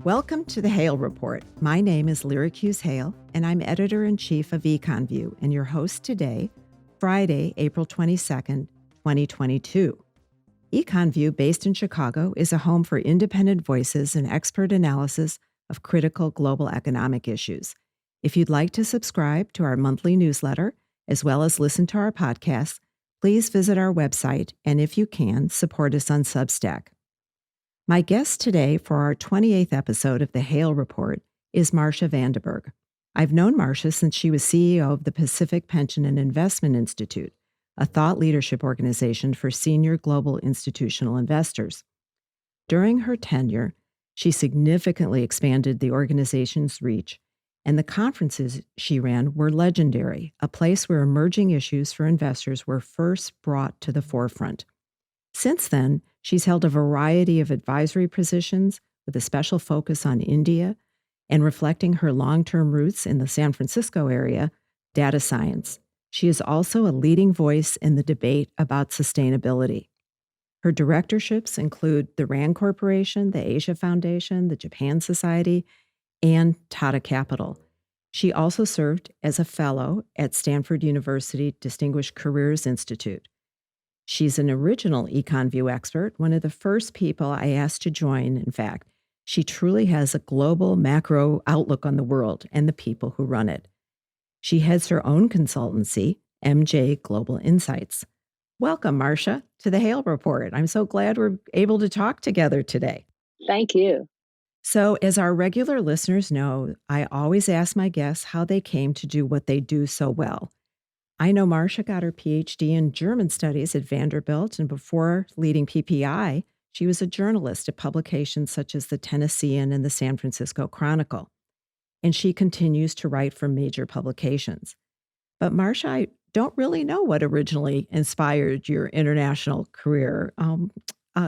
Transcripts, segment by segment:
Welcome to the Hale Report. My name is Lyric Hughes Hale, and I'm Editor-in-Chief of EconView and your host today, Friday, April 22nd, 2022. EconView, based in Chicago, is a home for independent voices and expert analysis of critical global economic issues. If you'd like to subscribe to our monthly newsletter, as well as listen to our podcasts, please visit our website, and if you can, support us on Substack. My guest today for our 28th episode of the Hale Report is Marsha Vande. I've known Marsha since she was CEO of the Pacific Pension and Investment Institute, a thought leadership organization for senior global institutional investors. During her tenure, she significantly expanded the organization's reach, and the conferences she ran were legendary, a place where emerging issues for investors were first brought to the forefront. Since then, she's held a variety of advisory positions with a special focus on India and, reflecting her long-term roots in the San Francisco area, data science. She is also a leading voice in the debate about sustainability. Her directorships include the RAND Corporation, the Asia Foundation, the Japan Society, and Tata Capital. She also served as a fellow at Stanford University Distinguished Careers Institute. She's an original EconView expert, one of the first people I asked to join, in fact. She truly has a global macro outlook on the world and the people who run it. She heads her own consultancy, MJ Global Insights. Welcome, Marsha, to the Hale Report. I'm so glad we're able to talk together today. Thank you. So, as our regular listeners know, I always ask my guests how they came to do what they do so well. I know Marsha got her PhD in German studies at Vanderbilt, and before leading PPI, she was a journalist at publications such as the Tennessean and the San Francisco Chronicle. And she continues to write for major publications. But Marsha, I don't really know what originally inspired your international career.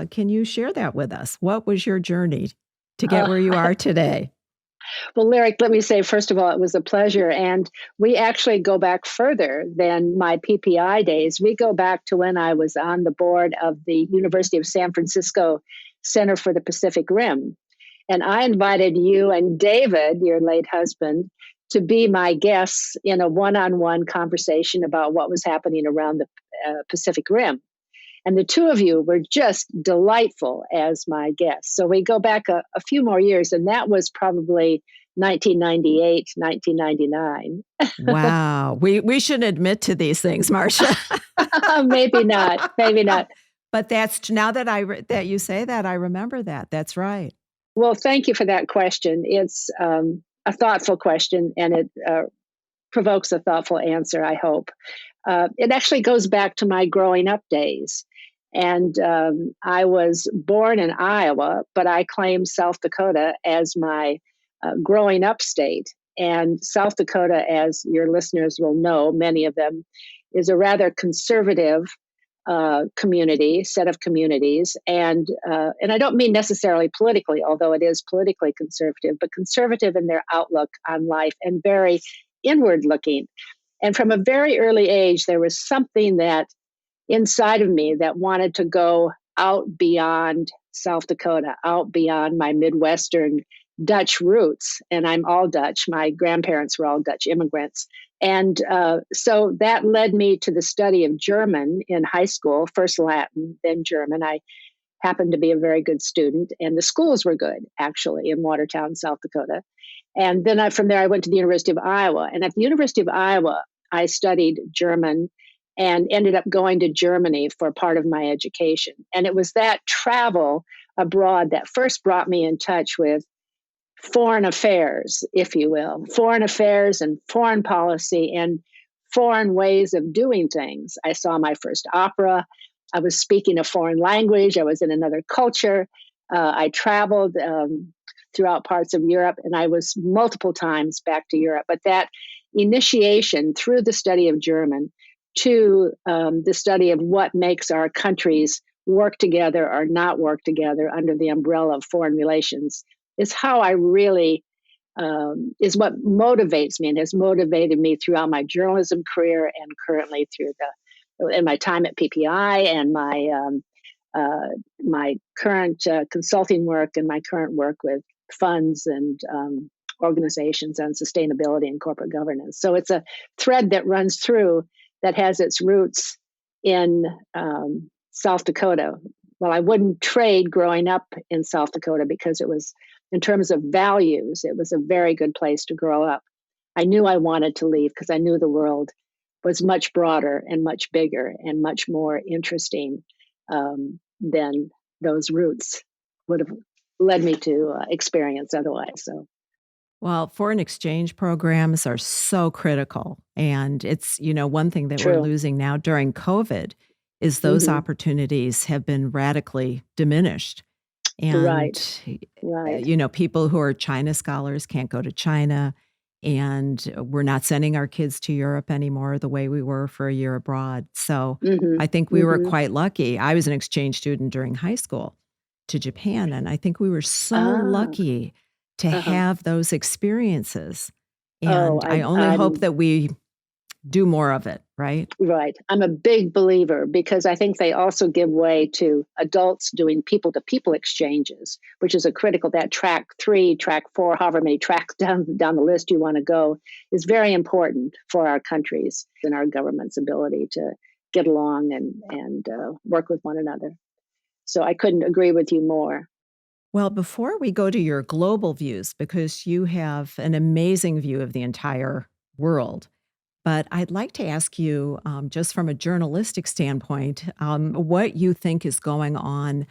Can you share that with us? What was your journey to get where you are today? Well, Lyric, let me say, first of all, it was a pleasure. And we actually go back further than my PPI days. We go back to when I was on the board of the University of San Francisco Center for the Pacific Rim. And I invited you and David, your late husband, to be my guests in a one-on-one conversation about what was happening around the Pacific Rim. And the two of you were just delightful as my guests. So we go back a few more years, and that was probably 1998, 1999. Wow. We shouldn't admit to these things, Marsha. Maybe not. Maybe not. But that's now that you say that, I remember that. That's right. Well, thank you for that question. It's a thoughtful question, and it provokes a thoughtful answer, I hope. It actually goes back to my growing up days. And I was born in Iowa, but I claim South Dakota as my growing up state. And South Dakota, as your listeners will know, many of them, is a rather conservative set of communities. And I don't mean necessarily politically, although it is politically conservative, but conservative in their outlook on life and very inward looking. And from a very early age, there was something that inside of me that wanted to go out beyond South Dakota, out beyond my Midwestern Dutch roots. And I'm all Dutch. My grandparents were all Dutch immigrants. And so that led me to the study of German in high school, first Latin, then German. I happened to be a very good student, and the schools were good, actually, in Watertown, South Dakota. And then from there, I went to the University of Iowa. And at the University of Iowa, I studied German and ended up going to Germany for part of my education. And it was that travel abroad that first brought me in touch with foreign affairs, if you will, foreign affairs and foreign policy and foreign ways of doing things. I saw my first opera. I was speaking a foreign language. I was in another culture. I traveled throughout parts of Europe, and I was multiple times back to Europe. But that initiation through the study of German to the study of what makes our countries work together or not work together under the umbrella of foreign relations is how I really, is what motivates me and has motivated me throughout my journalism career and currently in my time at PPI and my current consulting work and my current work with funds and organizations on sustainability and corporate governance. So it's a thread that runs through that has its roots in South Dakota. Well, I wouldn't trade growing up in South Dakota because it was, in terms of values, it was a very good place to grow up. I knew I wanted to leave because I knew the world was much broader and much bigger and much more interesting than those roots would have led me to experience otherwise. So, Well, foreign exchange programs are so critical. And it's, one thing that we're true. losing now during COVID is those Hmm. opportunities have been radically diminished. And, Right. people who are China scholars can't go to China. And we're not sending our kids to Europe anymore the way we were for a year abroad. So Hmm. I think we were Hmm. quite lucky. I was an exchange student during high school to Japan. And I think we were so Ah. lucky to Uh-huh. have those experiences. Oh, And I only hope I'm that we do more of it, right? right. I'm a big believer because I think they also give way to adults doing people to people exchanges, which is a critical, that track 3, track 4, however many tracks down the list you want to go, is very important for our countries and our government's ability to get along and work with one another. So I couldn't agree with you more. Well, before we go to your global views, because you have an amazing view of the entire world, but I'd like to ask you, just from a journalistic standpoint, what you think is going on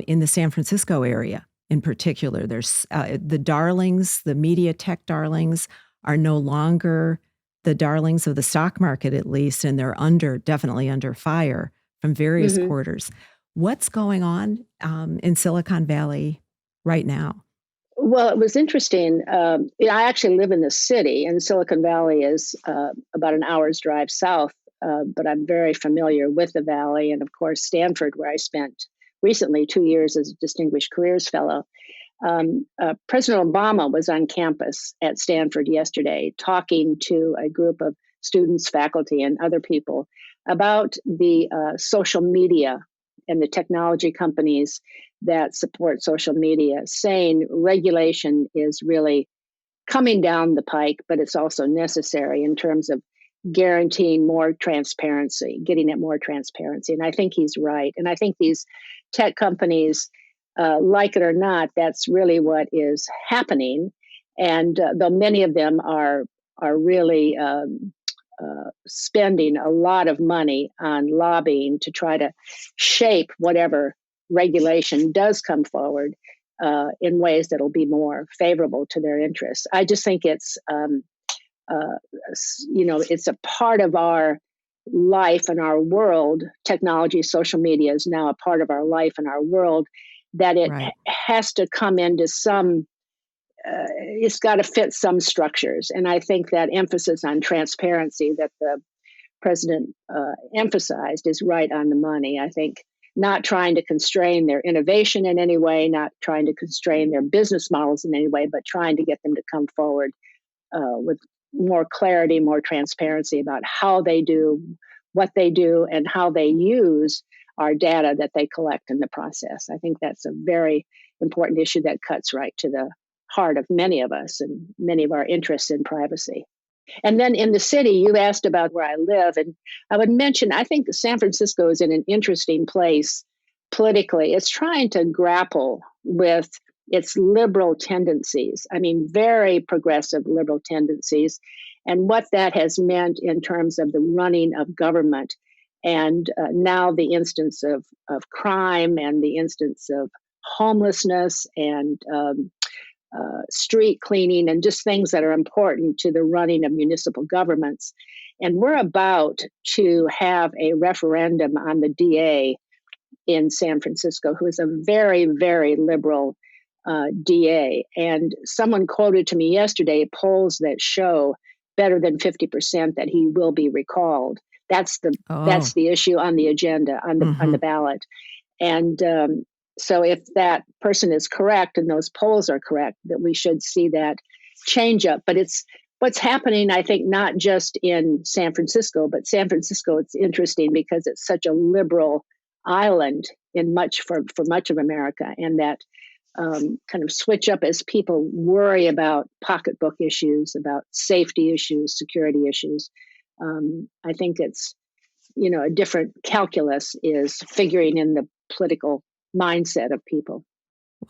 in the San Francisco area in particular. There's the darlings, the media tech darlings are no longer the darlings of the stock market, at least, and they're definitely under fire from various Hmm. quarters. What's going on in Silicon Valley right now? Well, it was interesting. I actually live in the city, and Silicon Valley is about an hour's drive south. But I'm very familiar with the valley, and of course, Stanford, where I spent recently 2 years as a Distinguished Careers Fellow. President Obama was on campus at Stanford yesterday talking to a group of students, faculty, and other people about the social media and the technology companies that support social media, saying regulation is really coming down the pike, but it's also necessary in terms of guaranteeing more transparency, getting at more transparency. And I think he's right. And I think these tech companies, like it or not, that's really what is happening. And though many of them are really spending a lot of money on lobbying to try to shape whatever regulation does come forward in ways that'll be more favorable to their interests. I just think uh, it's a part of our life and our world. Technology, social media is now a part of our life and our world that it Right. has to come into some it's got to fit some structures. And I think that emphasis on transparency that the president emphasized is right on the money. I think not trying to constrain their innovation in any way, not trying to constrain their business models in any way, but trying to get them to come forward with more clarity, more transparency about how they do, what they do, and how they use our data that they collect in the process. I think that's a very important issue that cuts right to the heart of many of us and many of our interests in privacy. And then in the city, you asked about where I live. And I would mention, I think San Francisco is in an interesting place politically. It's trying to grapple with its liberal tendencies. I mean, very progressive liberal tendencies, and what that has meant in terms of the running of government. And now the instance of crime and the instance of homelessness and street cleaning and just things that are important to the running of municipal governments. And we're about to have a referendum on the DA in San Francisco, who is a very, very liberal DA. And someone quoted to me yesterday polls that show better than 50% that he will be recalled. That's Oh. the issue on the agenda on the ballot. And so if that person is correct and those polls are correct, that we should see that change up. But it's what's happening, I think, not just in San Francisco, but San Francisco, it's interesting because it's such a liberal island for much of America, and that kind of switch up as people worry about pocketbook issues, about safety issues, security issues. I think it's, a different calculus is figuring in the political mindset of people.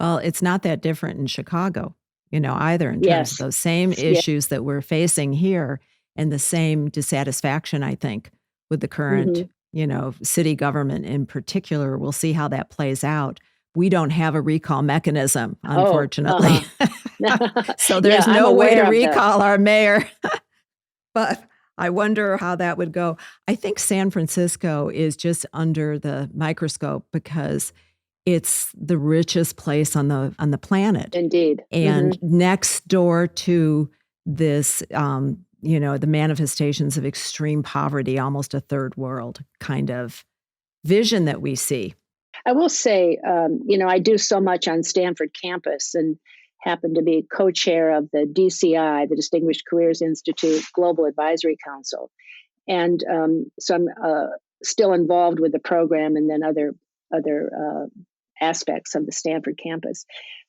Well, it's not that different in Chicago, either in terms of Yes. those same Yeah. issues that we're facing here and the same dissatisfaction, I think, with the current, Hmm. city government in particular. We'll see how that plays out. We don't have a recall mechanism, Oh, unfortunately. So yeah, there's I'm no way to aware of the. recall our mayor. But I wonder how that would go. I think San Francisco is just under the microscope because it's the richest place on the planet. Indeed. Hmm. And next door to this, the manifestations of extreme poverty, almost a third world kind of vision that we see. I will say, I do so much on Stanford campus and happen to be co-chair of the DCI, the Distinguished Careers Institute Global Advisory Council. And so I'm still involved with the program and then other aspects of the Stanford campus.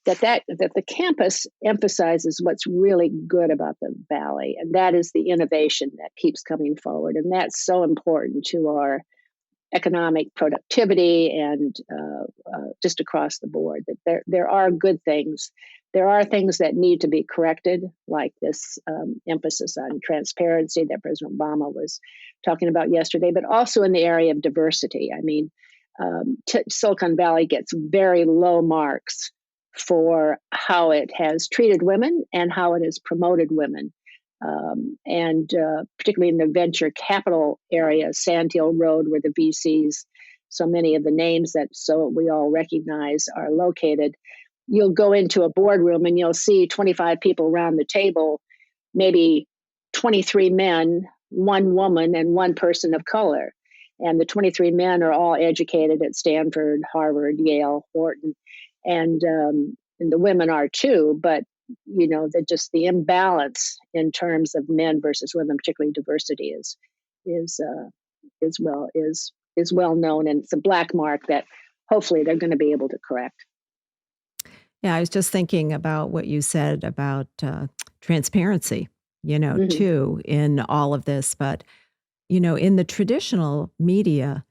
That the campus emphasizes what's really good about the Valley, and that is the innovation that keeps coming forward, and that's so important to our economic productivity and just across the board. That there are good things. There are things that need to be corrected, like this emphasis on transparency that President Obama was talking about yesterday, but also in the area of diversity. I mean, Silicon Valley gets very low marks for how it has treated women and how it has promoted women. And particularly in the venture capital area, Sand Hill Road, where the VCs, so many of the names that so we all recognize are located. You'll go into a boardroom and you'll see 25 people around the table, maybe 23 men, one woman, and one person of color. And the 23 men are all educated at Stanford, Harvard, Yale, Wharton, and the women are too. But the imbalance in terms of men versus women, particularly diversity, is well known, and it's a black mark that hopefully they're going to be able to correct. Yeah, I was just thinking about what you said about transparency, Mm-hmm. too, in all of this. But, in the traditional media,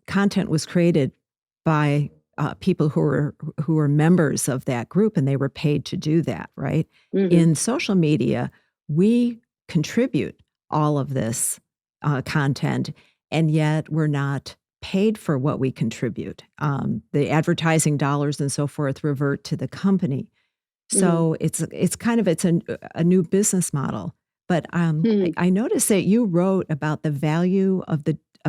content was created by people who were members of that group, and they were paid to do that, right? Mm-hmm. In social media, we contribute all of this content, and yet we're not paid for what we contribute. The advertising dollars and so forth revert to the company. So it's kind of a new business model. But I noticed that you wrote about the value of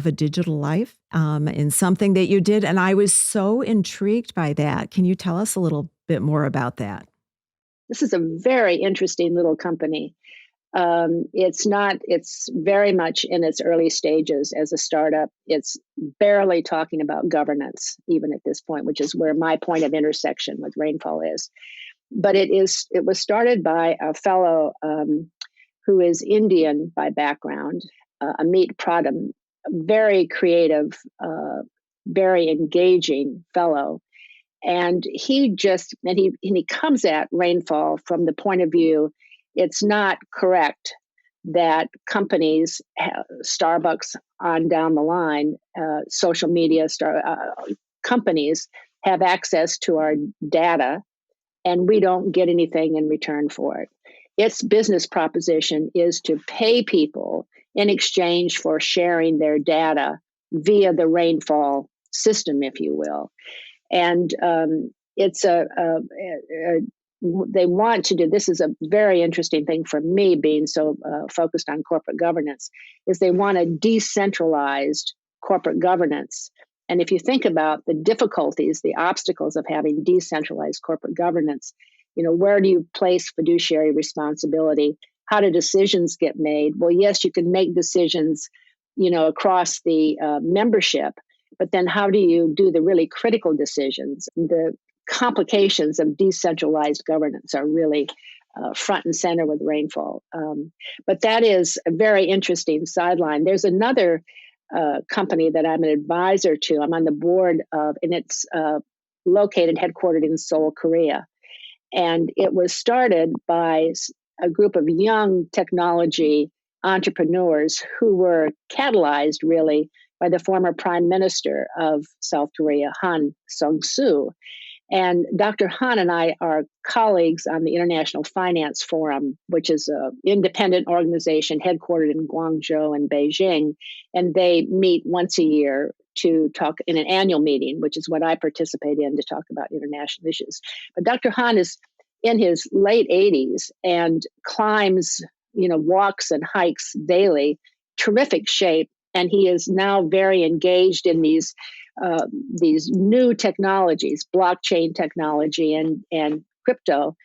a digital life in something that you did, and I was so intrigued by that. Can you tell us a little bit more about that? This is a very interesting little company. It's very much in its early stages as a startup. It's barely talking about governance, even at this point, which is where my point of intersection with Rainfall is. But it was started by a fellow who is Indian by background, Amit Pradham, a very creative, very engaging fellow. And he comes at Rainfall from the point of view, it's not correct that companies, Starbucks on down the line, social media companies have access to our data and we don't get anything in return for it. Its business proposition is to pay people in exchange for sharing their data via the Rainfall system, if you will. And it's they want to do, this is a very interesting thing for me being so focused on corporate governance, is they want a decentralized corporate governance. And if you think about the difficulties, the obstacles of having decentralized corporate governance, where do you place fiduciary responsibility? How do decisions get made? Well, yes, you can make decisions, across the membership, but then how do you do the really critical decisions? The complications of decentralized governance are really front and center with Rainfall. But that is a very interesting sideline. There's another company that I'm an advisor to. I'm on the board of, and it's headquartered in Seoul, Korea. And it was started by a group of young technology entrepreneurs who were catalyzed really by the former prime minister of South Korea, Han Sung-soo. And Dr. Han and I are colleagues on the International Finance Forum, which is an independent organization headquartered in Guangzhou and Beijing. And they meet once a year to talk in an annual meeting, which is what I participate in, to talk about international issues. But Dr. Han is in his late 80s and climbs, walks and hikes daily, terrific shape. And he is now very engaged in these new technologies, blockchain technology and crypto.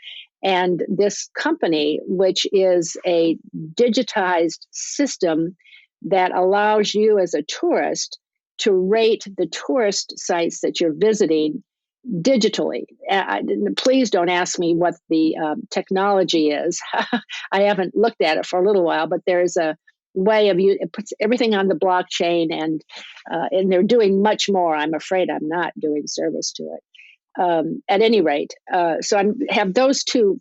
And this company, which is a digitized system that allows you as a tourist to rate the tourist sites that you're visiting digitally. Please don't ask me what the technology is. I haven't looked at it for a little while, but there's a way of it puts everything on the blockchain, and they're doing much more. I'm afraid I'm not doing service to it. At any rate, so I have those two.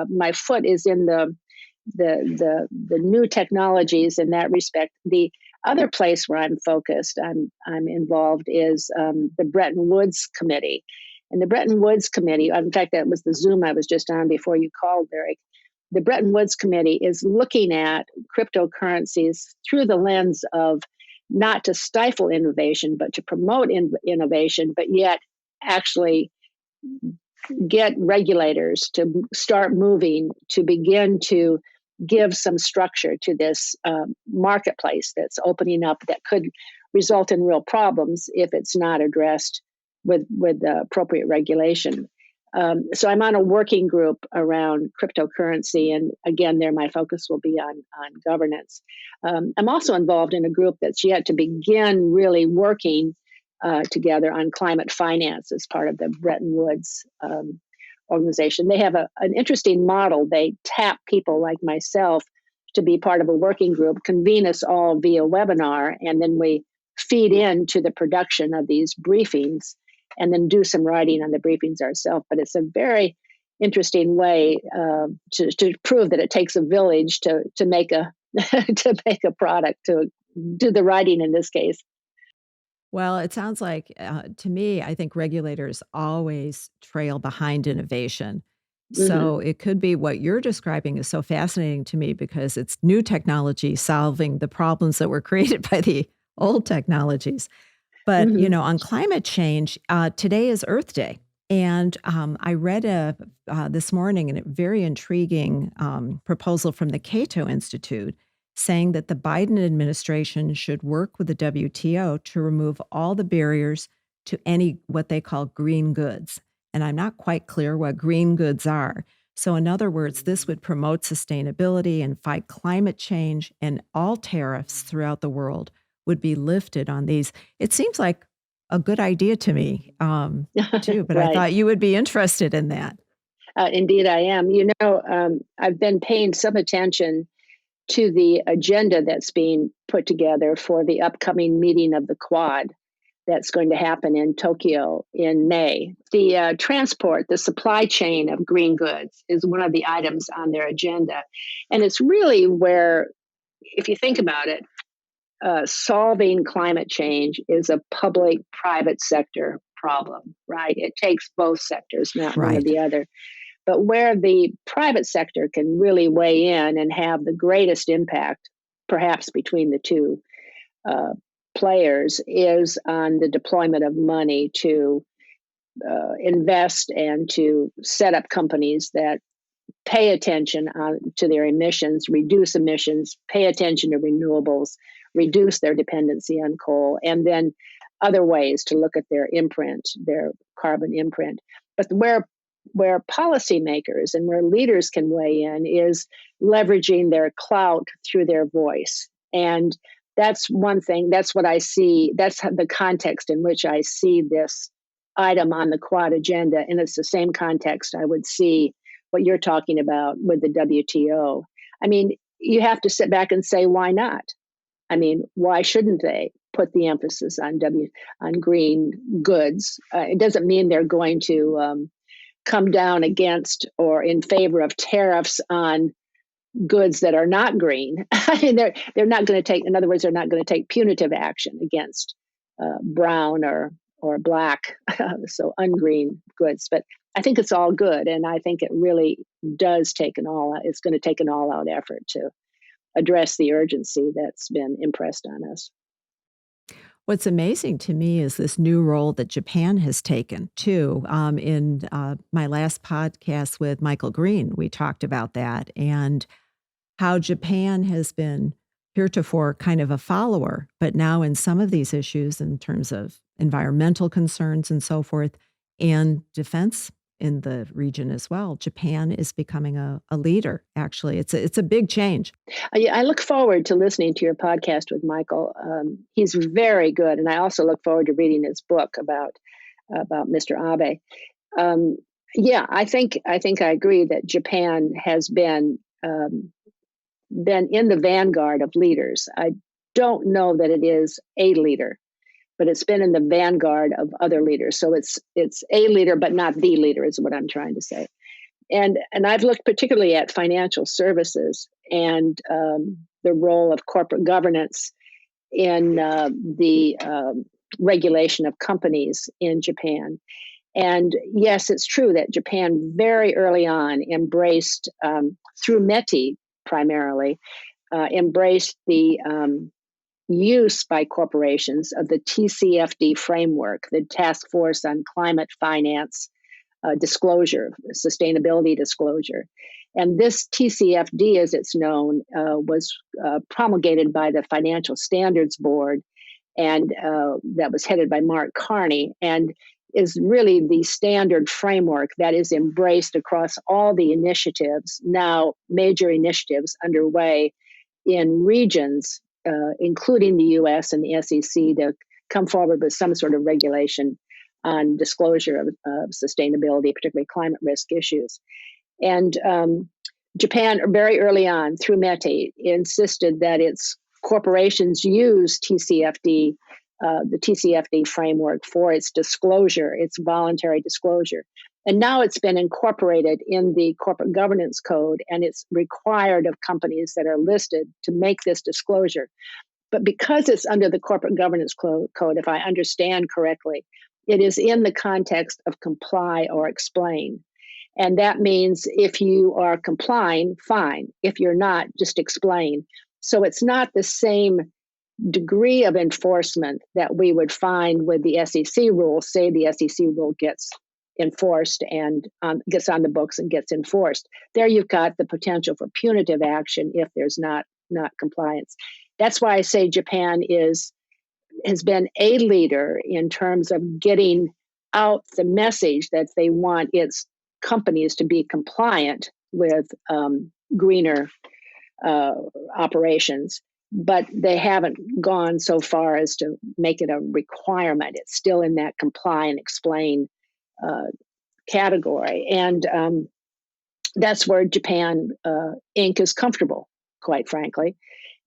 My foot is in the new technologies in that respect. The other place where I'm focused, I'm involved, is the Bretton Woods Committee. And the Bretton Woods Committee, in fact, that was the Zoom I was just on before you called, Berg. The Bretton Woods Committee is looking at cryptocurrencies through the lens of not to stifle innovation, but to promote innovation, but yet actually get regulators to start moving to begin to give some structure to this marketplace that's opening up that could result in real problems if it's not addressed with appropriate regulation. So I'm on a working group around cryptocurrency, and again, there my focus will be on governance. I'm also involved in a group that's yet to begin really working together on climate finance as part of the Bretton Woods organization. They have an interesting model. They tap people like myself to be part of a working group, convene us all via webinar, and then we feed into the production of these briefings and then do some writing on the briefings ourselves. But it's a very interesting way to prove that it takes a village to make a to make a product, to do the writing in this case. Well, it sounds like, to me, I think regulators always trail behind innovation. So it could be what you're describing is so fascinating to me because it's new technology solving the problems that were created by the old technologies. But, on climate change, today is Earth Day. And I read this morning a very intriguing proposal from the Cato Institute saying that the Biden administration should work with the WTO to remove all the barriers to any what they call green goods. And I'm not quite clear what green goods are. So in other words, this would promote sustainability and fight climate change, and all tariffs throughout the world would be lifted on these. It seems like a good idea to me, too, but Right. I thought you would be interested in that. Indeed, I am. I've been paying some attention to the agenda that's being put together for the upcoming meeting of the Quad that's going to happen in Tokyo in May. The the supply chain of green goods is one of the items on their agenda. And it's really where, if you think about it, solving climate change is a public-private sector problem, right? It takes both sectors, not one or the other. But where the private sector can really weigh in and have the greatest impact, perhaps between the two players, is on the deployment of money to invest and to set up companies that pay attention to their emissions, reduce emissions, pay attention to renewables, reduce their dependency on coal, and then other ways to look at their imprint, their carbon imprint. But where policymakers and where leaders can weigh in is leveraging their clout through their voice. And that's one thing. That's what I see. That's the context in which I see this item on the Quad agenda. And it's the same context I would see what you're talking about with the WTO. I mean, you have to sit back and say, why not? I mean, why shouldn't they put the emphasis on green goods. It doesn't mean they're going to come down against or in favor of tariffs on goods that are not green. I mean, they're not going to take. In other words, they're not going to take punitive action against brown or black, so ungreen goods. But I think it's all good, and I think it really does take it's going to take an all-out effort to address the urgency that's been impressed on us. What's amazing to me is this new role that Japan has taken, too. In my last podcast with Michael Green, we talked about that and how Japan has been heretofore kind of a follower, but now in some of these issues in terms of environmental concerns and so forth, and defense in the region as well, Japan is becoming a leader, actually. It's a big change. I look forward to listening to your podcast with Michael. He's very good, and I also look forward to reading his book about Mr. Abe. I think I agree that Japan has been in the vanguard of leaders. I don't know that it is a leader, but it's been in the vanguard of other leaders. So it's a leader, but not the leader, is what I'm trying to say. And I've looked particularly at financial services and the role of corporate governance in the regulation of companies in Japan. And yes, it's true that Japan very early on embraced, through METI primarily, embraced the use by corporations of the TCFD framework, the Task Force on Climate Finance Disclosure, Sustainability Disclosure. And this TCFD, as it's known, was promulgated by the Financial Standards Board, and that was headed by Mark Carney, and is really the standard framework that is embraced across all the initiatives, now major initiatives underway in regions, including the U.S. and the SEC, to come forward with some sort of regulation on disclosure of sustainability, particularly climate risk issues. And Japan, very early on, through METI, insisted that its corporations use TCFD, the TCFD framework, for its disclosure, its voluntary disclosure. And now it's been incorporated in the corporate governance code, and it's required of companies that are listed to make this disclosure. But because it's under the corporate governance code, if I understand correctly, it is in the context of comply or explain. And that means if you are complying, fine. If you're not, just explain. So it's not the same degree of enforcement that we would find with the SEC rule. Say the SEC rule gets enforced and gets on the books and gets enforced. There you've got the potential for punitive action if there's not compliance. That's why I say Japan has been a leader in terms of getting out the message that they want its companies to be compliant with greener operations. But they haven't gone so far as to make it a requirement. It's still in that comply and explain category. And that's where Japan Inc. is comfortable, quite frankly.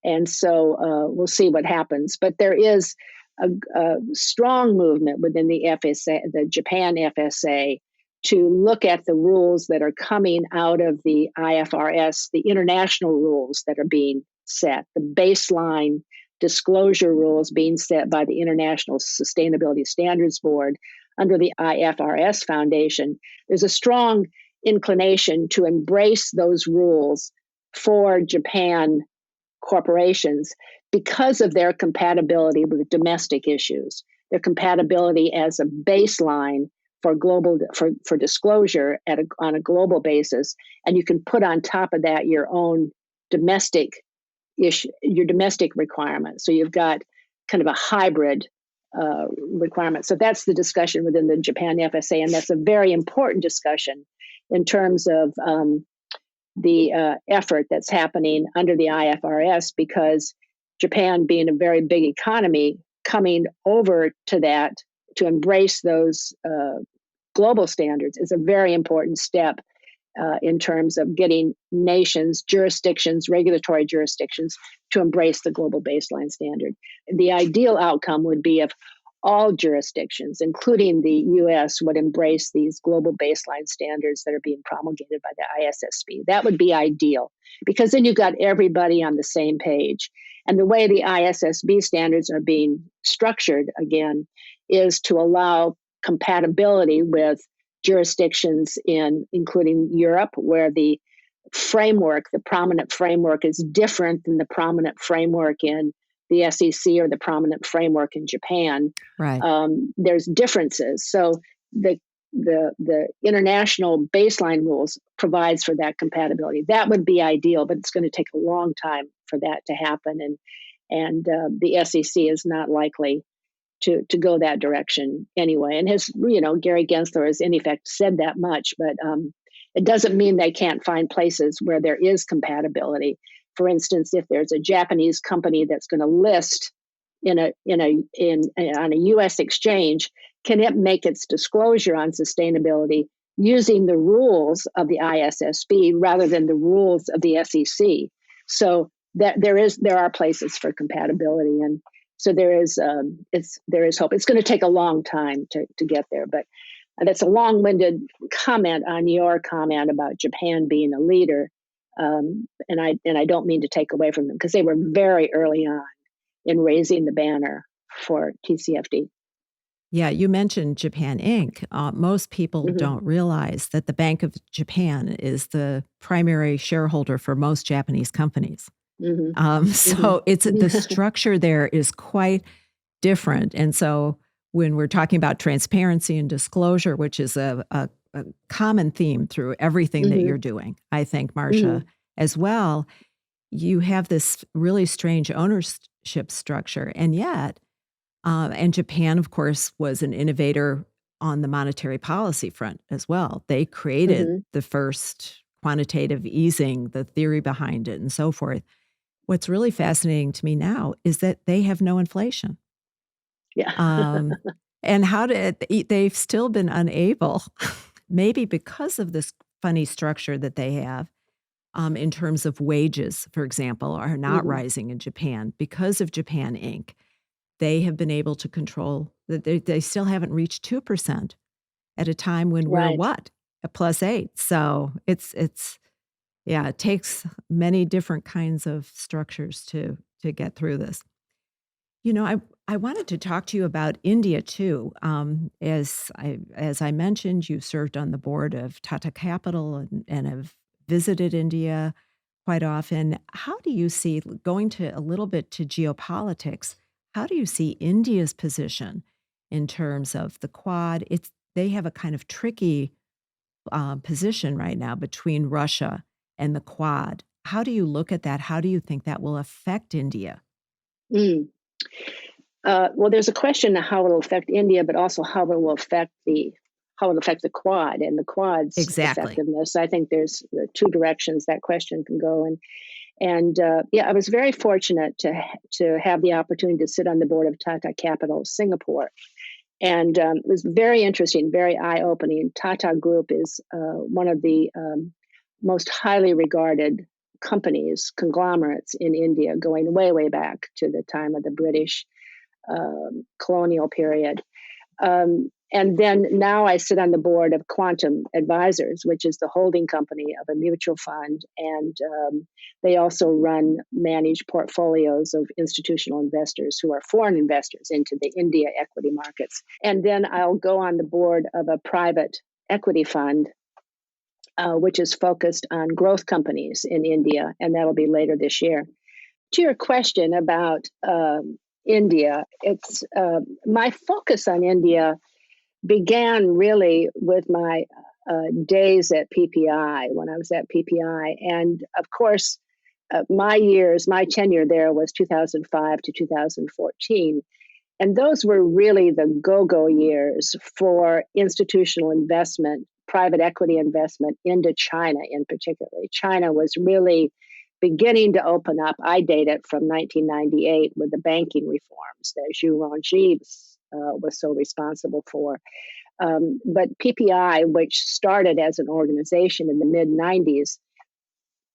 And so we'll see what happens. But there is a strong movement within the FSA, the Japan FSA, to look at the rules that are coming out of the IFRS, the international rules that are being set, the baseline disclosure rules being set by the International Sustainability Standards Board under the IFRS Foundation. There's a strong inclination to embrace those rules for Japan corporations because of their compatibility with domestic issues, their compatibility as a baseline for global for disclosure on a global basis, and you can put on top of that your own domestic issue, your domestic requirements. So you've got kind of a hybrid requirement. So that's the discussion within the Japan FSA, and that's a very important discussion in terms of the effort that's happening under the IFRS, because Japan, being a very big economy, coming over to that to embrace those global standards is a very important step in terms of getting nations, jurisdictions, regulatory jurisdictions to embrace the global baseline standard. The ideal outcome would be if all jurisdictions, including the US, would embrace these global baseline standards that are being promulgated by the ISSB. That would be ideal, because then you've got everybody on the same page. And the way the ISSB standards are being structured, again, is to allow compatibility with jurisdictions including Europe, where the prominent framework is different than the prominent framework in the SEC or the prominent framework in Japan. Right. There's differences. So the international baseline rules provides for that compatibility. That would be ideal, but it's going to take a long time for that to happen. And the SEC is not likely to go that direction anyway. And Gary Gensler has in effect said that much, but it doesn't mean they can't find places where there is compatibility. For instance, if there's a Japanese company that's going to list on a U.S. exchange, can it make its disclosure on sustainability using the rules of the ISSB rather than the rules of the SEC? So that there are places for compatibility, and so there is hope. It's going to take a long time to get there, but that's a long-winded comment on your comment about Japan being a leader. And I don't mean to take away from them, because they were very early on in raising the banner for TCFD. Yeah, you mentioned Japan Inc. Most people don't realize that the Bank of Japan is the primary shareholder for most Japanese companies. So it's the structure there is quite different. And so when we're talking about transparency and disclosure, which is a common theme through everything that you're doing, I think, Marsha, as well, you have this really strange ownership structure. And yet, and Japan, of course, was an innovator on the monetary policy front as well. They created the first quantitative easing, the theory behind it, and so forth. What's really fascinating to me now is that they have no inflation. Yeah. And they've still been unable, maybe because of this funny structure that they have, in terms of wages, for example, are not rising in Japan. Because of Japan Inc., they have been able to control that they still haven't reached 2% at a time when we're what? A +8. So it takes many different kinds of structures to get through this. I wanted to talk to you about India too. As I mentioned, you've served on the board of Tata Capital and have visited India quite often. How do you see, going to a little bit to geopolitics, how do you see India's position in terms of the Quad? They have a kind of tricky position right now between Russia and the Quad. How do you look at that? How do you think that will affect India? Well, there's a question of how it will affect India, but also how it will affect the Quad and the Quad's effectiveness. I think there's two directions that question can go. And I was very fortunate to have the opportunity to sit on the board of Tata Capital Singapore. And it was very interesting, very eye-opening. Tata Group is one of the most highly regarded conglomerates in India, going way, way back to the time of the British colonial period. And then now I sit on the board of Quantum Advisors, which is the holding company of a mutual fund. And they also manage portfolios of institutional investors who are foreign investors into the India equity markets. And then I'll go on the board of a private equity fund, which is focused on growth companies in India. And that'll be later this year. To your question about India, it's my focus on India began really with my days at PPI, when I was at PPI. And of course, my tenure there was 2005 to 2014. And those were really the go-go years for institutional investment, private equity investment into China in particular. China was really beginning to open up. I date it from 1998 with the banking reforms that Zhu Rongji was so responsible for. But PPI, which started as an organization in the mid 90s,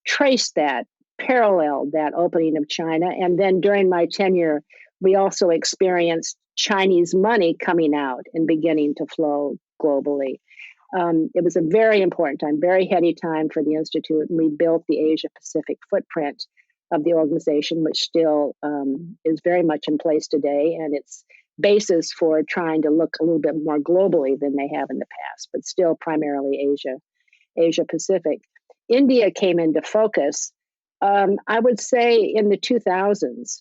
traced that, paralleled that opening of China. And then during my tenure, we also experienced Chinese money coming out and beginning to flow globally. It was a very important time, very heady time for the Institute. And we built the Asia Pacific footprint of the organization, which still is very much in place today. And its basis for trying to look a little bit more globally than they have in the past, but still primarily Asia Pacific. India came into focus, I would say, in the 2000s.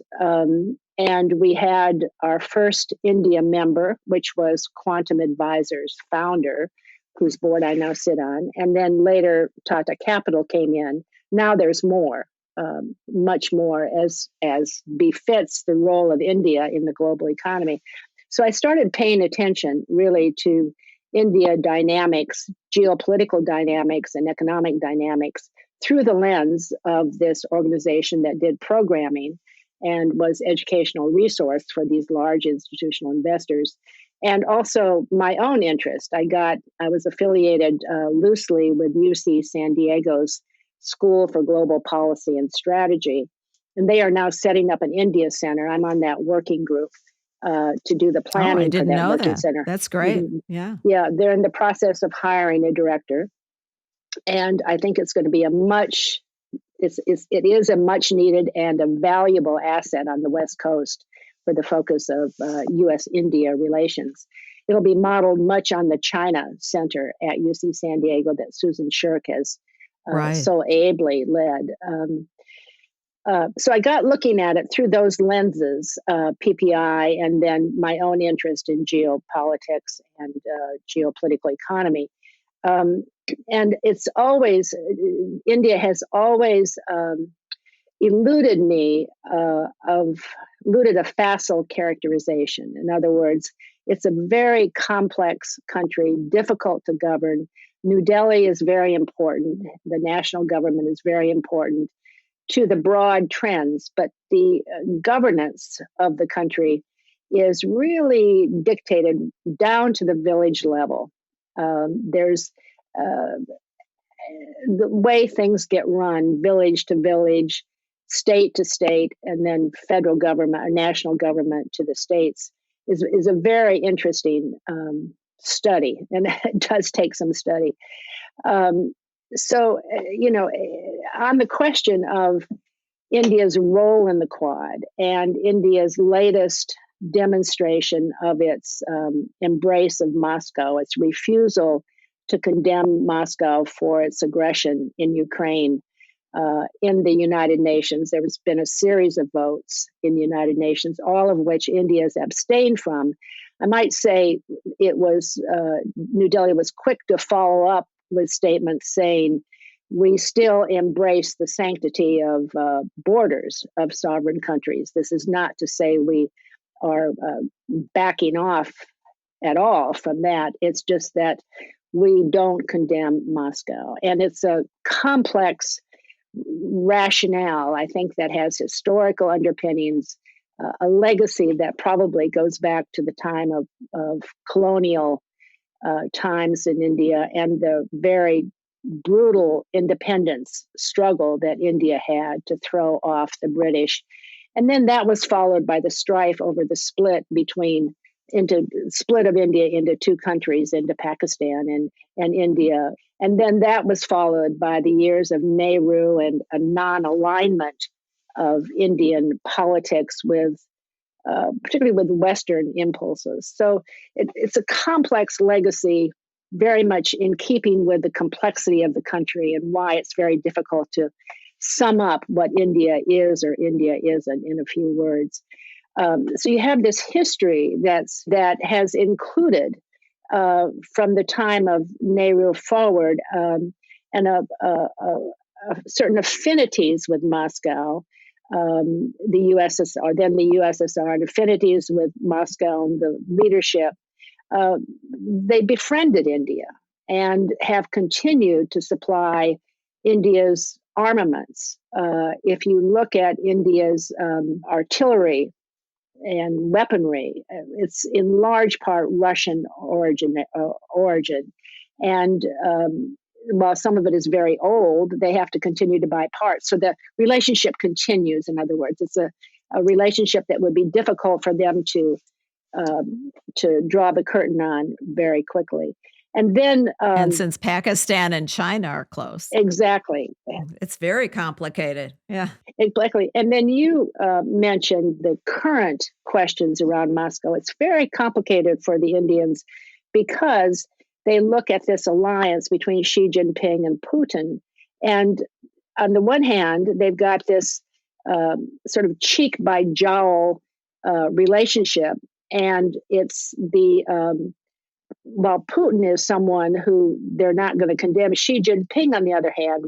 And we had our first India member, which was Quantum Advisors founder, whose board I now sit on. And then later Tata Capital came in. Now there's more, much more, as befits the role of India in the global economy. So I started paying attention really to India dynamics, geopolitical dynamics, and economic dynamics through the lens of this organization that did programming and was educational resource for these large institutional investors. And also my own interest. I was affiliated loosely with UC San Diego's School for Global Policy and Strategy. And they are now setting up an India Center. I'm on that working group to do the planning I didn't for that know working that. center. That's great. Mm-hmm. Yeah. Yeah, they're in the process of hiring a director. And I think it's going to be it is a much needed and a valuable asset on the West Coast for the focus of U.S.-India relations. It'll be modeled much on the China Center at UC San Diego that Susan Shirk has so ably led. So I got looking at it through those lenses, PPI, and then my own interest in geopolitics and geopolitical economy. And it's always, India has always eluded me, eluded a facile characterization. In other words, it's a very complex country, difficult to govern. New Delhi is very important. The national government is very important to the broad trends, but the governance of the country is really dictated down to the village level. There's the way things get run, village to village, state to state, and then federal government or national government to the states is a very interesting study, and it does take some study. So, on the question of India's role in the Quad and India's latest demonstration of its embrace of Moscow, its refusal to condemn Moscow for its aggression in Ukraine in the United Nations. There has been a series of votes in the United Nations, all of which India has abstained from. I might say New Delhi was quick to follow up with statements saying, we still embrace the sanctity of borders of sovereign countries. This is not to say we are backing off at all from that. It's just that we don't condemn Moscow. And it's a complex rationale, I think, that has historical underpinnings, a legacy that probably goes back to the time of colonial times in India and the very brutal independence struggle that India had to throw off the British. And then that was followed by the strife over the split of India into two countries, into Pakistan and India. And then that was followed by the years of Nehru and a non-alignment of Indian politics with, particularly with Western impulses. So it's a complex legacy, very much in keeping with the complexity of the country and why it's very difficult to sum up what India is or India isn't in a few words. So you have this history that has included from the time of Nehru forward and certain affinities with Moscow, the USSR, then the USSR, and affinities with Moscow and the leadership. They befriended India and have continued to supply India's armaments. If you look at India's artillery and weaponry. It's in large part Russian origin. And while some of it is very old, they have to continue to buy parts. So the relationship continues. In other words, it's a relationship that would be difficult for them to draw the curtain on very quickly. And then, and since Pakistan and China are close, exactly, it's very complicated. Yeah, exactly. And then you mentioned the current questions around Moscow. It's very complicated for the Indians because they look at this alliance between Xi Jinping and Putin, and on the one hand, they've got this sort of cheek by jowl relationship, and it's while Putin is someone who they're not going to condemn, Xi Jinping, on the other hand,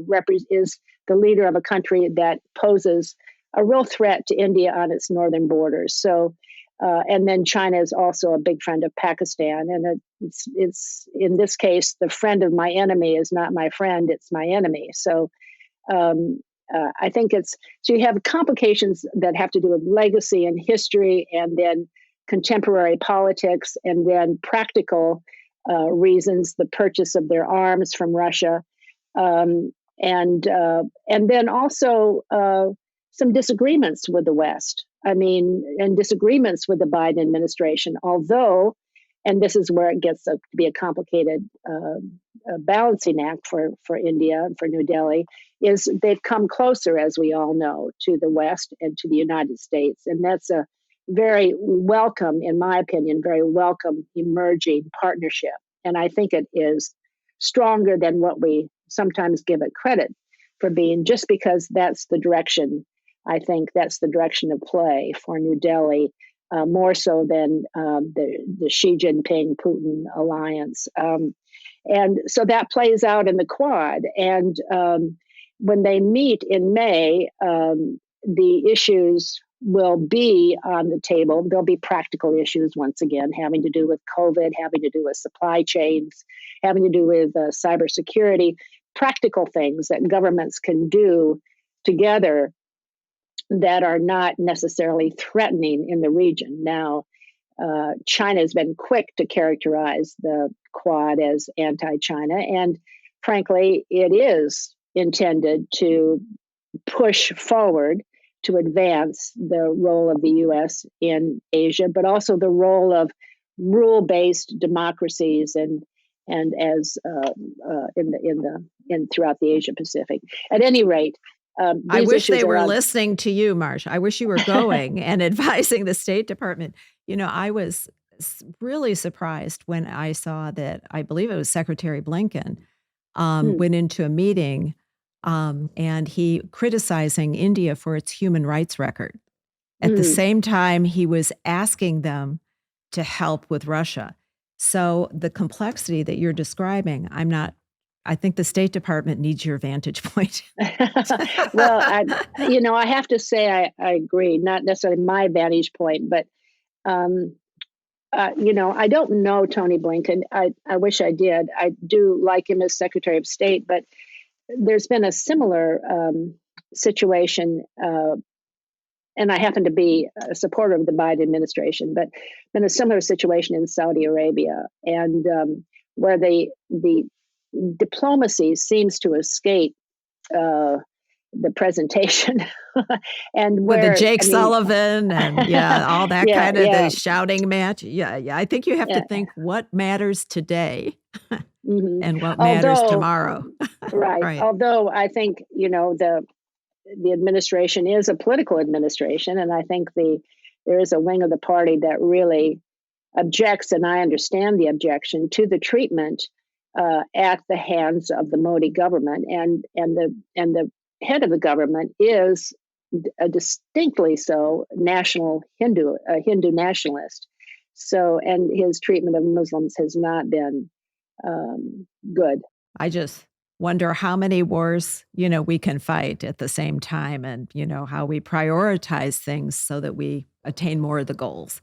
is the leader of a country that poses a real threat to India on its northern borders. So, and then China is also a big friend of Pakistan, and it's in this case, the friend of my enemy is not my friend; it's my enemy. So, I think so you have complications that have to do with legacy and history, and then contemporary politics, and then practical reasons, the purchase of their arms from Russia, and then also some disagreements with the West. I mean, and disagreements with the Biden administration, although, and this is where it gets to be a complicated balancing act for India and for New Delhi, is they've come closer, as we all know, to the West and to the United States. And that's a very welcome, in my opinion, very welcome emerging partnership. And I think it is stronger than what we sometimes give it credit for being, just because that's the direction, I think that's the direction of play for New Delhi, more so than the Xi Jinping-Putin alliance. And so that plays out in the Quad. And when they meet in May, the issues will be on the table. There'll be practical issues, once again, having to do with COVID, having to do with supply chains, having to do with cybersecurity, practical things that governments can do together that are not necessarily threatening in the region. Now, China has been quick to characterize the Quad as anti-China, and frankly, it is intended to push forward to advance the role of the U.S. in Asia, but also the role of rule-based democracies and as in throughout the Asia Pacific. At any rate, I wish they were listening to you, Marsha. I wish you were going and advising the State Department. You know, I was really surprised when I saw that, I believe it was Secretary Blinken, went into a meeting and he criticizing India for its human rights record. At the same time, he was asking them to help with Russia. So the complexity that you're describing, I think the State Department needs your vantage point. Well, I have to say I agree, not necessarily my vantage point, but, I don't know Tony Blinken. I wish I did. I do like him as Secretary of State, but there's been a similar situation, and I happen to be a supporter of the Biden administration, but been a similar situation in Saudi Arabia, and where the diplomacy seems to escape the presentation, and with the Jake Sullivan and all that kind of the shouting match. Yeah. I think you have to think what matters today and what matters tomorrow. Right. Although I think the administration is a political administration, and I think there is a wing of the party that really objects, and I understand the objection to the treatment at the hands of the Modi government, and the head of the government is a distinctly so Hindu nationalist. So, and his treatment of Muslims has not been good. I just wonder how many wars, we can fight at the same time, and, how we prioritize things so that we attain more of the goals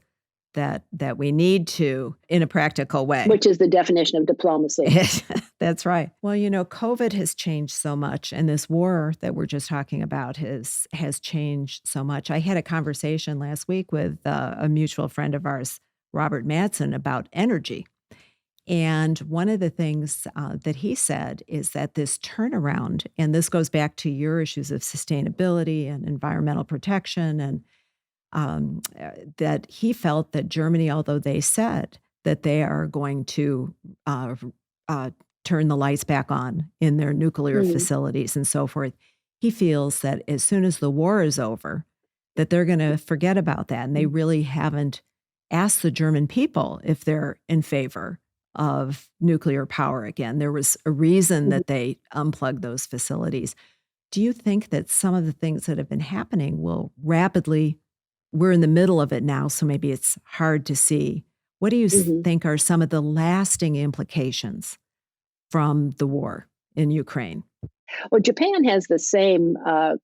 that we need to in a practical way. Which is the definition of diplomacy. That's right. Well, COVID has changed so much, and this war that we're just talking about has changed so much. I had a conversation last week with a mutual friend of ours, Robert Madsen, about energy. And one of the things that he said is that this turnaround, and this goes back to your issues of sustainability and environmental protection, and that he felt that Germany, although they said that they are going to uh, uh, turn the lights back on in their nuclear Mm, facilities and so forth, he feels that as soon as the war is over, that they're going to forget about that. And they really haven't asked the German people if they're in favor of nuclear power again. There was a reason mhm. that they unplugged those facilities. Do you think that some of the things that have been happening will rapidly, we're in the middle of it now, so maybe it's hard to see. What do you Mhm. think are some of the lasting implications from the war in Ukraine? Well, Japan has the same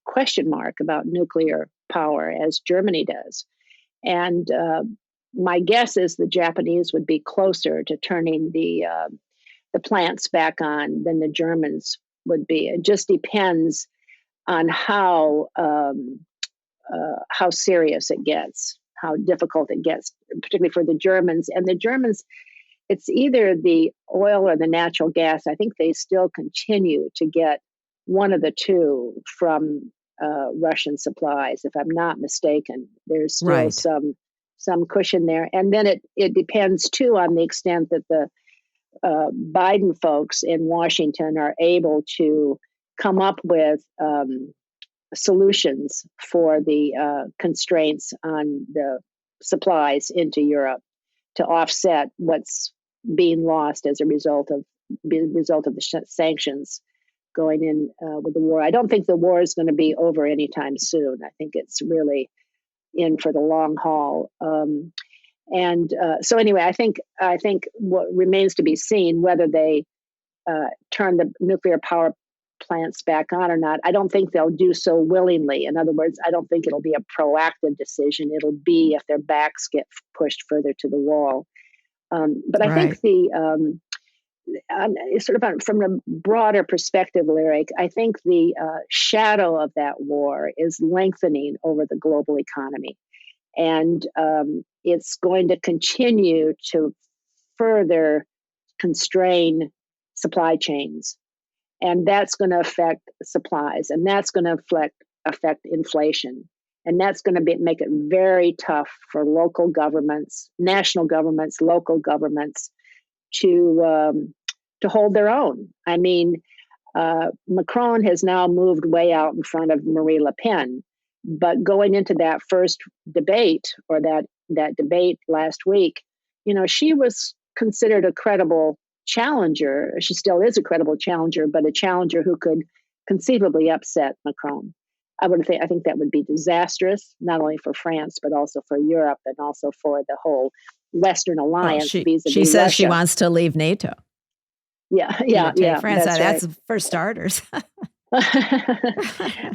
question mark about nuclear power as Germany does. And my guess is the Japanese would be closer to turning the plants back on than the Germans would be. It just depends on how serious it gets, how difficult it gets, particularly for the Germans. And the Germans, it's either the oil or the natural gas. I think they still continue to get one of the two from Russian supplies, if I'm not mistaken. There's still Right. some cushion there, and then it depends too on the extent that the Biden folks in Washington are able to come up with solutions for the constraints on the supplies into Europe to offset what's being lost as a result of the sanctions going in with the war. I don't think the war is going to be over anytime soon. I think it's really in for the long haul. And so anyway, I think what remains to be seen whether they turn the nuclear power plants back on or not. I don't think they'll do so willingly. In other words, I don't think it'll be a proactive decision. It'll be if their backs get pushed further to the wall. But I think Right. from a broader perspective, Lyric, I think the shadow of that war is lengthening over the global economy. And it's going to continue to further constrain supply chains. And that's going to affect supplies, and that's going to affect inflation. And that's going to make it very tough for local governments, national governments, local governments to hold their own. I mean, Macron has now moved way out in front of Marie Le Pen, but going into that first debate or that debate last week, she was considered a credible challenger. She still is a credible challenger, but a challenger who could conceivably upset Macron. I think that would be disastrous, not only for France but also for Europe and also for the whole Western Well, alliance she vis-a-vis says she Russia. wants to leave NATO. Yeah, She yeah, would take yeah. France. That's right. That's for starters.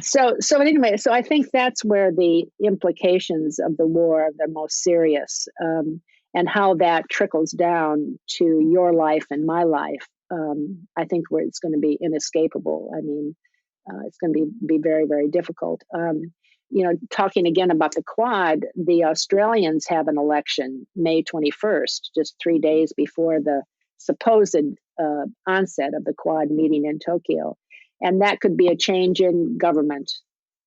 So anyway, so I think that's where the implications of the war are the most serious, and how that trickles down to your life and my life. I think where it's going to be inescapable. I mean, it's going to be very, very difficult. Talking again about the Quad, the Australians have an election May 21st, just 3 days before the supposed onset of the Quad meeting in Tokyo. And that could be a change in government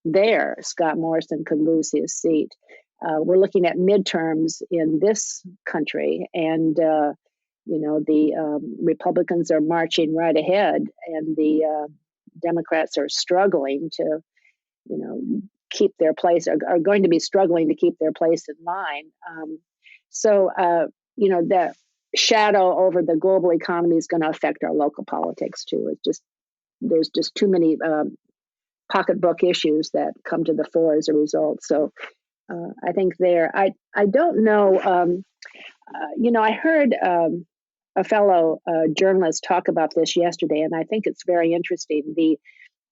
there. Scott Morrison could lose his seat. We're looking at midterms in this country, and the Republicans are marching right ahead, and the Democrats are struggling to, keep their place. Are going to be struggling to keep their place in line. The shadow over the global economy is going to affect our local politics too. There's just too many pocketbook issues that come to the fore as a result. So I think I don't know. I heard a fellow journalist talk about this yesterday, and I think it's very interesting.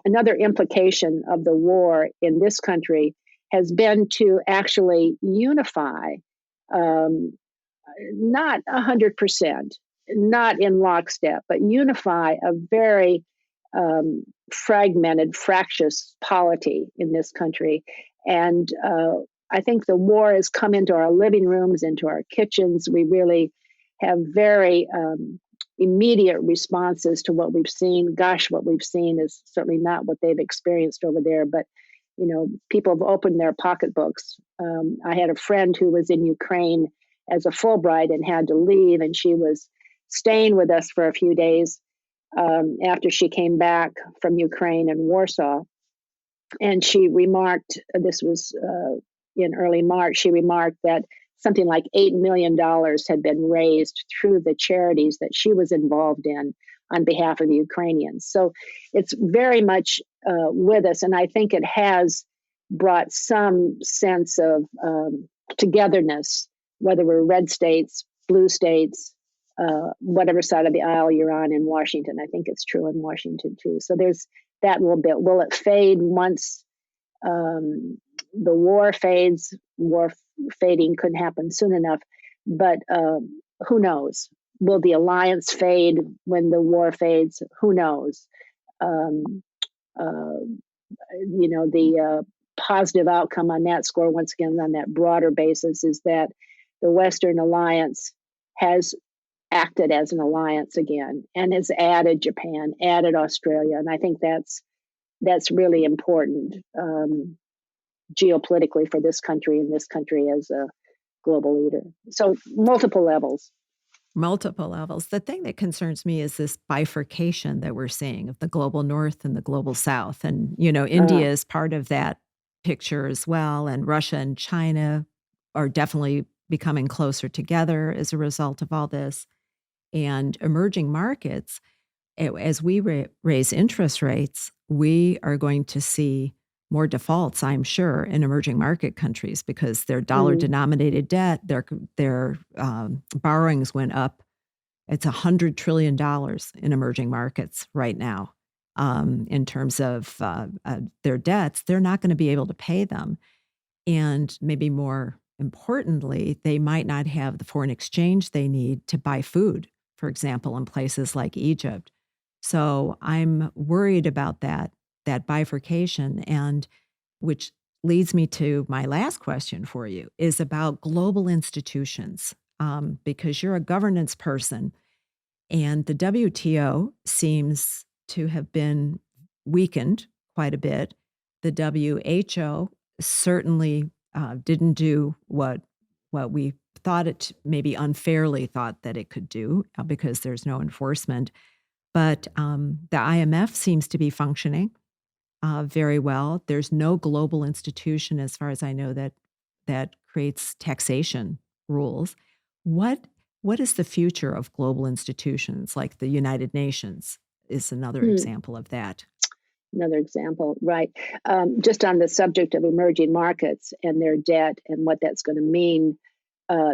Another implication of the war in this country has been to actually unify, not 100%. not in lockstep, but unify a very fragmented, fractious polity in this country. And I think the war has come into our living rooms, into our kitchens. We really have very immediate responses to what we've seen. Gosh, what we've seen is certainly not what they've experienced over there, but people have opened their pocketbooks. I had a friend who was in Ukraine as a Fulbright and had to leave, and she was staying with us for a few days after she came back from Ukraine and Warsaw. And she remarked, this was in early March, she remarked that something like $8 million had been raised through the charities that she was involved in on behalf of the Ukrainians. So it's very much with us. And I think it has brought some sense of togetherness, whether we're red states, blue states, whatever side of the aisle you're on in Washington. I think it's true in Washington too. So there's that little bit. Will it fade once the war fades? War fading couldn't happen soon enough, but who knows? Will the alliance fade when the war fades? Who knows? The positive outcome on that score, once again, on that broader basis, is that the Western alliance has acted as an alliance again and has added Japan, added Australia. And I think that's really important geopolitically for this country and this country as a global leader. So multiple levels. Multiple levels. The thing that concerns me is this bifurcation that we're seeing of the global north and the global south. And, India is part of that picture as well. And Russia and China are definitely becoming closer together as a result of all this. And emerging markets, as we raise interest rates, we are going to see more defaults, I'm sure, in emerging market countries because their dollar-denominated debt, their borrowings went up. It's $100 trillion in emerging markets right now in terms of their debts. They're not going to be able to pay them. And maybe more importantly, they might not have the foreign exchange they need to buy food, for example, in places like Egypt. So I'm worried about that bifurcation, and which leads me to my last question for you is about global institutions, because you're a governance person, and the WTO seems to have been weakened quite a bit. The WHO certainly didn't do what we thought it, maybe unfairly thought that it could do because there's no enforcement. But the IMF seems to be functioning very well. There's no global institution, as far as I know, that creates taxation rules. What is the future of global institutions like the United Nations is another example of that. Another example, right. Just on the subject of emerging markets and their debt and what that's going to mean,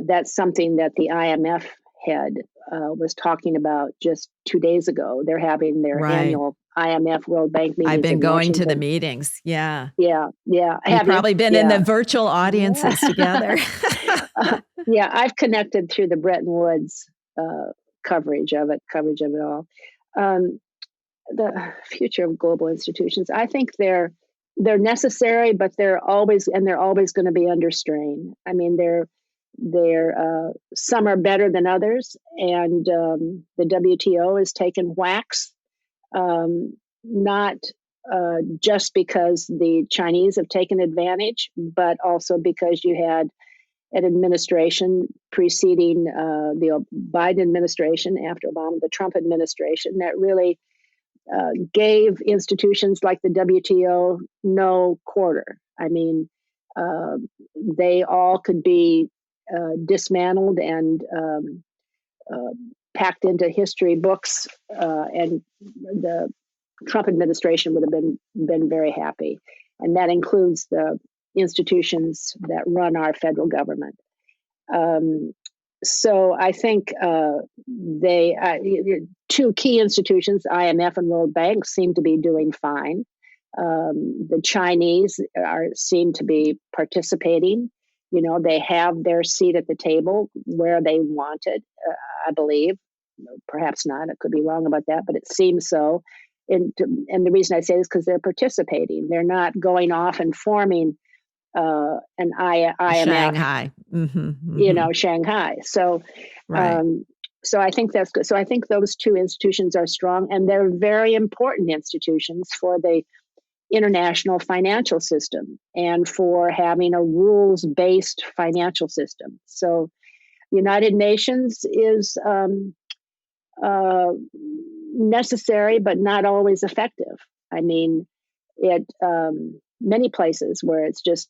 that's something that the IMF head was talking about just 2 days ago. They're having their annual IMF World Bank meetings. I've been going Washington. to the meetings. Yeah. Yeah. We've probably been in the virtual audiences together. Yeah. I've connected through the Bretton Woods coverage of it all. The future of global institutions, I think they're necessary, but they're always going to be under strain. I mean, they're some are better than others, and the WTO has taken whacks, not just because the Chinese have taken advantage, but also because you had an administration preceding the Biden administration, after Obama, the Trump administration, that really gave institutions like the WTO no quarter. I mean, they all could be dismantled and packed into history books, and the Trump administration would have been very happy. And that includes the institutions that run our federal government. So I think two key institutions, IMF and World Bank, seem to be doing fine. The Chinese seem to be participating. They have their seat at the table where they want it, I believe. perhaps not. I could be wrong about that, but it seems so. And the reason I say this is because they're participating. They're not going off and forming an IMF, Shanghai. Shanghai. So, Right. so I think that's good. So I think those two institutions are strong, and they're very important institutions for the international financial system and for having a rules-based financial system. So, United Nations is necessary, but not always effective. I mean, it many places where it's just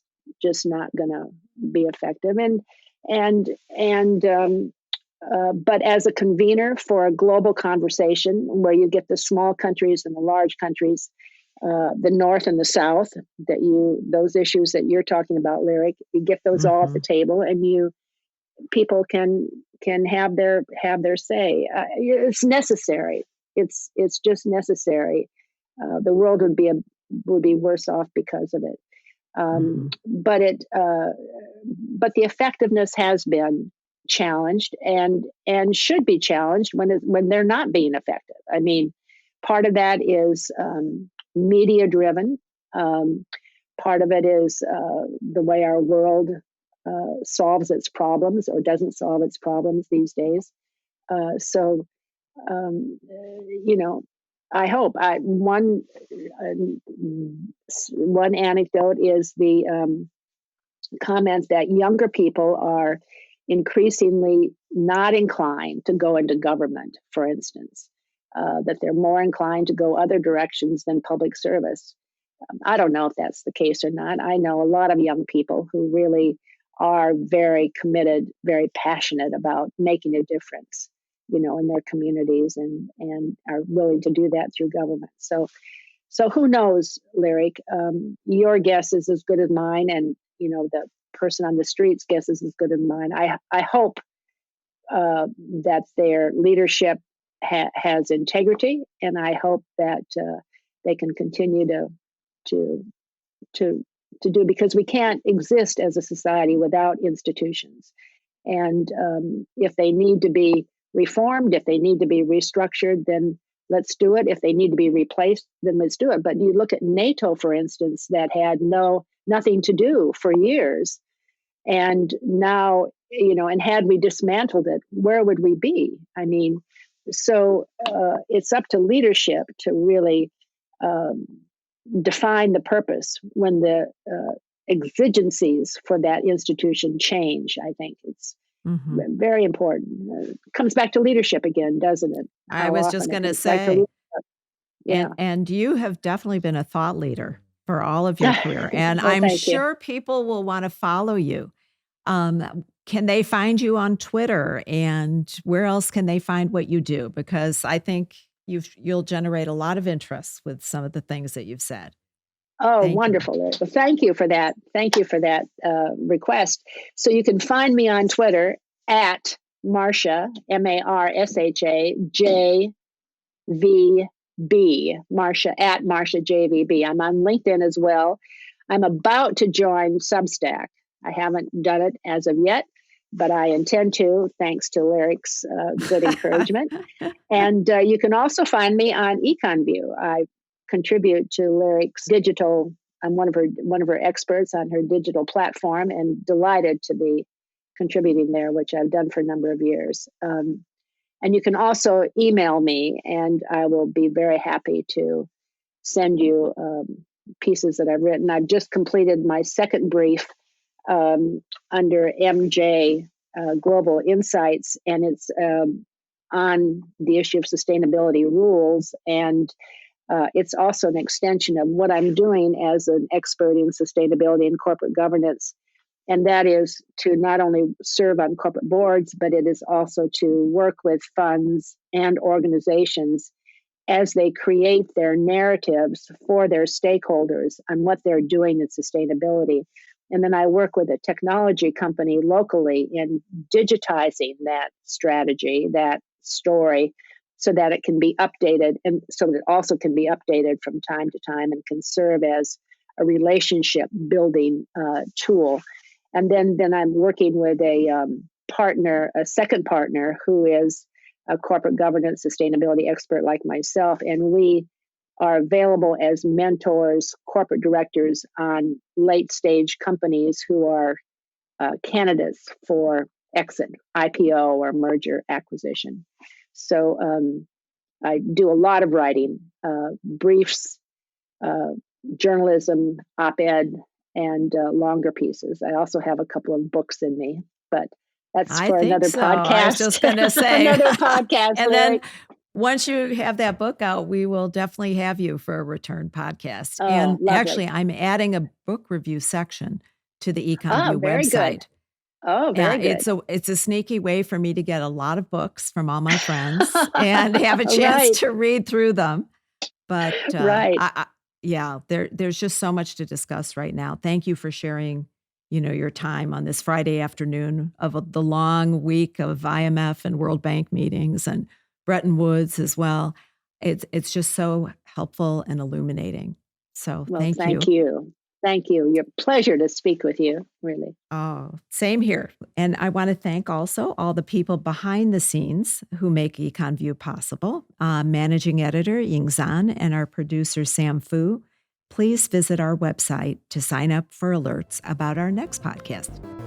not going to be effective, but as a convener for a global conversation where you get the small countries and the large countries, the North and the South, those issues that you're talking about, Lyric, you get those all at the table, and people can have their say. It's necessary. It's just necessary. The world would be worse off because of it. But the effectiveness has been challenged and should be challenged when they're not being effective. I mean, part of that is media driven. Part of it is the way our world solves its problems or doesn't solve its problems these days. I hope one anecdote is the comment that younger people are increasingly not inclined to go into government, for instance, that they're more inclined to go other directions than public service. I don't know if that's the case or not. I know a lot of young people who really are very committed, very passionate about making a difference, in their communities and are willing to do that through government. So who knows, Lyric? Your guess is as good as mine, and the person on the street's guess is as good as mine. I hope that their leadership has integrity, and I hope that they can continue to do, because we can't exist as a society without institutions. And if they need to be reformed, if they need to be restructured, then let's do it. If they need to be replaced, then let's do it. But you look at NATO, for instance, that had nothing to do for years. And now, and had we dismantled it, where would we be? I mean, so it's up to leadership to really define the purpose when the exigencies for that institution change. I think it's very important. It comes back to leadership again, doesn't it? I was just going to say, yeah. And you have definitely been a thought leader for all of your career. And Well, I'm sure people will want to follow you. Can they find you on Twitter, and where else can they find what you do? Because I think you'll generate a lot of interest with some of the things that you've said. Oh, wonderful. Well, thank you for that. Thank you for that request. So you can find me on Twitter at Marsha, Marsha, JVB, Marsha at Marsha JVB. I'm on LinkedIn as well. I'm about to join Substack. I haven't done it as of yet, but I intend to, thanks to Lyric's good encouragement. And you can also find me on EconView. I contribute to Lyric's digital. I'm one of her experts on her digital platform, and delighted to be contributing there, which I've done for a number of years. And you can also email me, and I will be very happy to send you pieces that I've written. I've just completed my second brief under MJ Global Insights, and it's on the issue of sustainability rules. And it's also an extension of what I'm doing as an expert in sustainability and corporate governance. And that is to not only serve on corporate boards, but it is also to work with funds and organizations as they create their narratives for their stakeholders on what they're doing in sustainability. And then I work with a technology company locally in digitizing that strategy, that story, so that it can be updated, and so that it also can be updated from time to time and can serve as a relationship building tool. And then I'm working with a second partner who is a corporate governance sustainability expert like myself, and we are available as mentors, corporate directors on late stage companies who are candidates for exit, IPO, or merger acquisition. So I do a lot of writing, briefs, journalism, op-ed, and longer pieces. I also have a couple of books in me, but that's for another podcast. I was just going to say. Another podcast. And then once you have that book out, we will definitely have you for a return podcast. Oh, and lovely. Actually, I'm adding a book review section to the EconView website. Good. Oh, very good. It's a sneaky way for me to get a lot of books from all my friends and have a chance to read through them. But there's just so much to discuss right now. Thank you for sharing, your time on this Friday afternoon of the long week of IMF and World Bank meetings and Bretton Woods as well. It's just so helpful and illuminating. So thank you. Thank you. Your pleasure to speak with you, really. Oh, same here. And I want to thank also all the people behind the scenes who make EconView possible. Managing editor Ying Zhan and our producer Sam Fu. Please visit our website to sign up for alerts about our next podcast.